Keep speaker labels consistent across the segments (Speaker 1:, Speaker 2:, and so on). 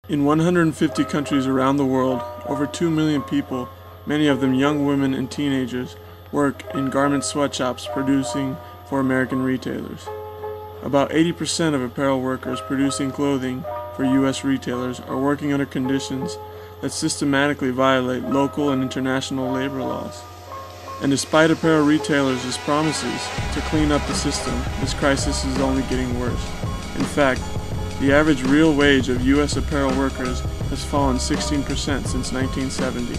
Speaker 1: In 150 countries around the world, over 2 million people, many of them young women and teenagers, work in garment sweatshops producing for American retailers. About 80% of apparel workers producing clothing for U.S. retailers are working under conditions that systematically violate local and international labor laws. And despite apparel retailers' promises to clean up the system, this crisis is only getting worse. In fact, the average real wage of U.S. apparel workers has fallen 16% since 1970.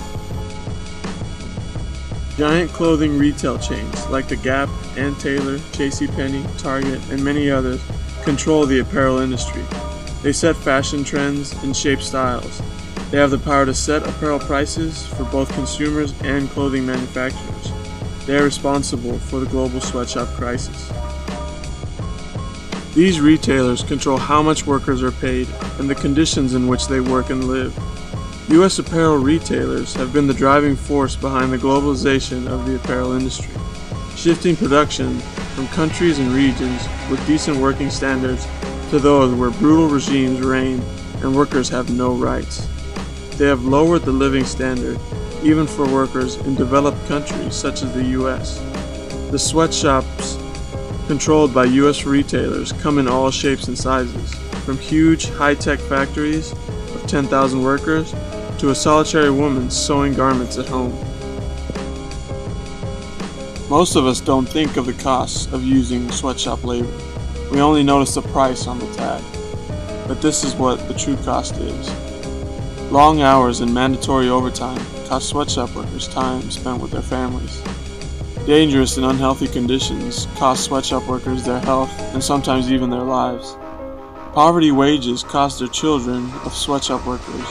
Speaker 1: Giant clothing retail chains like the Gap, Ann Taylor, JCPenney, Target, and many others control the apparel industry. They set fashion trends and shape styles. They have the power to set apparel prices for both consumers and clothing manufacturers. They are responsible for the global sweatshop crisis. These retailers control how much workers are paid and the conditions in which they work and live. U.S. apparel retailers have been the driving force behind the globalization of the apparel industry, shifting production from countries and regions with decent working standards to those where brutal regimes reign and workers have no rights. They have lowered the living standard, even for workers in developed countries such as the U.S. The sweatshops controlled by U.S. retailers come in all shapes and sizes, from huge high-tech factories of 10,000 workers to a solitary woman sewing garments at home. Most of us don't think of the costs of using sweatshop labor. We only notice the price on the tag. But this is what the true cost is. Long hours and mandatory overtime cost sweatshop workers time spent with their families. Dangerous and unhealthy conditions cost sweatshop workers their health and sometimes even their lives. Poverty wages cost their children of sweatshop workers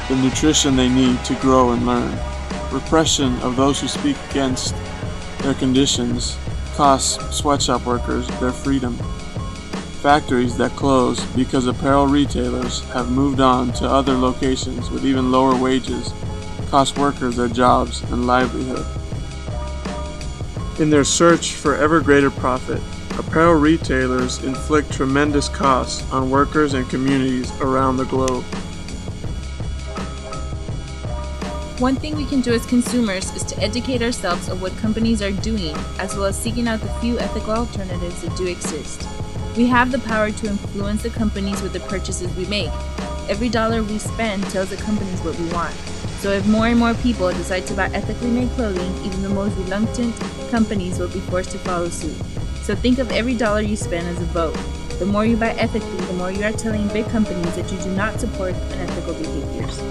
Speaker 1: the nutrition they need to grow and learn. Repression of those who speak against their conditions costs sweatshop workers their freedom. Factories that close because apparel retailers have moved on to other locations with even lower wages cost workers their jobs and livelihood. In their search for ever greater profit, apparel retailers inflict tremendous costs on workers and communities around the globe.
Speaker 2: One thing we can do as consumers is to educate ourselves of what companies are doing, as well as seeking out the few ethical alternatives that do exist. We have the power to influence the companies with the purchases we make. Every dollar we spend tells the companies what we want. So if more and more people decide to buy ethically made clothing, even the most reluctant companies will be forced to follow suit. So think of every dollar you spend as a vote. The more you buy ethically, the more you are telling big companies that you do not support unethical behaviors.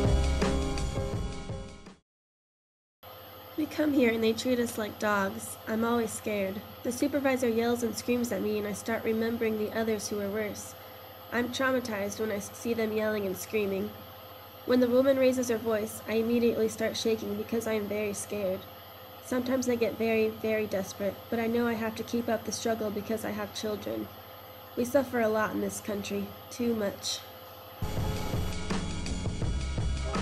Speaker 3: We come here and they treat us like dogs. I'm always scared. The supervisor yells and screams at me and I start remembering the others who are worse. I'm traumatized when I see them yelling and screaming. When the woman raises her voice, I immediately start shaking because I am very scared. Sometimes I get very, very desperate, but I know I have to keep up the struggle because I have children. We suffer a lot in this country. Too much.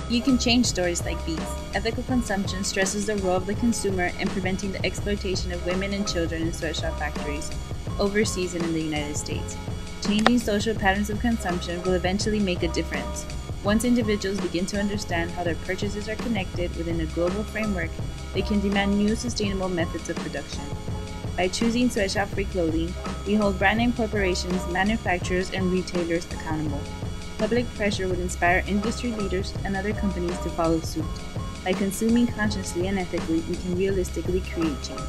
Speaker 2: You can change stories like these. Ethical consumption stresses the role of the consumer in preventing the exploitation of women and children in sweatshop factories, overseas and in the United States. Changing social patterns of consumption will eventually make a difference. Once individuals begin to understand how their purchases are connected within a global framework, they can demand new sustainable methods of production. By choosing sweatshop-free clothing, we hold brand name corporations, manufacturers, and retailers accountable. Public pressure would inspire industry leaders and other companies to follow suit. By consuming consciously and ethically, we can realistically create change.